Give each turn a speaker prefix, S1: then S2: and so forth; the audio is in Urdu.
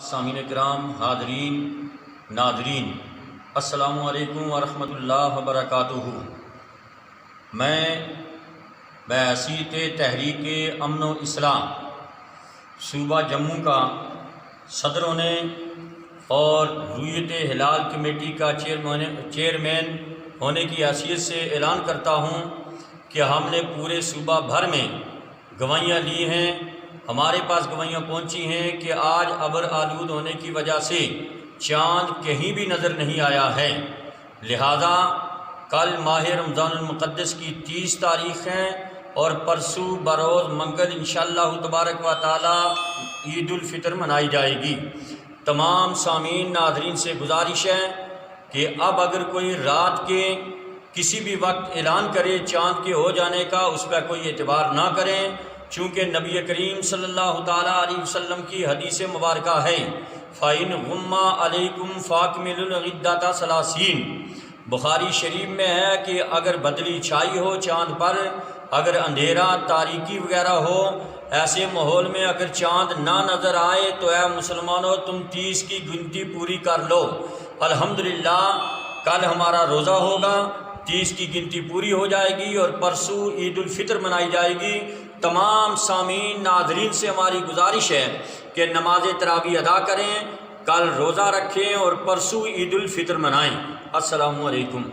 S1: سامعین کرام، حاضرین ناظرین، السلام علیکم ورحمۃ اللہ وبرکاتہ۔ میں بحیثیت تحریک امن و اصلاح صوبہ جموں کا صدر ہونے اور رویت ہلال کمیٹی کا چیئرمین ہونے کی حیثیت سے اعلان کرتا ہوں کہ ہم نے پورے صوبہ بھر میں گواہیاں لی ہیں۔ ہمارے پاس گواہیاں پہنچی ہیں کہ آج ابر آلود ہونے کی وجہ سے چاند کہیں بھی نظر نہیں آیا ہے، لہذا کل ماہ رمضان المقدس کی 30 تاریخ ہے اور پرسوں بروز منگل انشاءاللہ تبارک و تعالی عید الفطر منائی جائے گی۔ تمام سامعین ناظرین سے گزارش ہے کہ اب اگر کوئی رات کے کسی بھی وقت اعلان کرے چاند کے ہو جانے کا، اس پہ کوئی اعتبار نہ کریں، چونکہ نبی کریم صلی اللہ تعالیٰ علیہ وسلم کی حدیث مبارکہ ہے فَإِنْ غُمَّ عَلَيْكُمْ فَأَكْمِلُوا الْعِدَّةَ 30۔ بخاری شریف میں ہے کہ اگر بدلی چھائی ہو چاند پر، اگر اندھیرا تاریکی وغیرہ ہو، ایسے ماحول میں اگر چاند نہ نظر آئے تو اے مسلمانوں تم 30 کی گنتی پوری کر لو۔ الحمدللہ کل ہمارا روزہ ہوگا، 30 کی گنتی پوری ہو جائے گی اور پرسوں عید الفطر منائی جائے گی۔ تمام سامعین ناظرین سے ہماری گزارش ہے کہ نماز تراویح ادا کریں، کل روزہ رکھیں اور پرسوں عید الفطر منائیں۔ السلام علیکم۔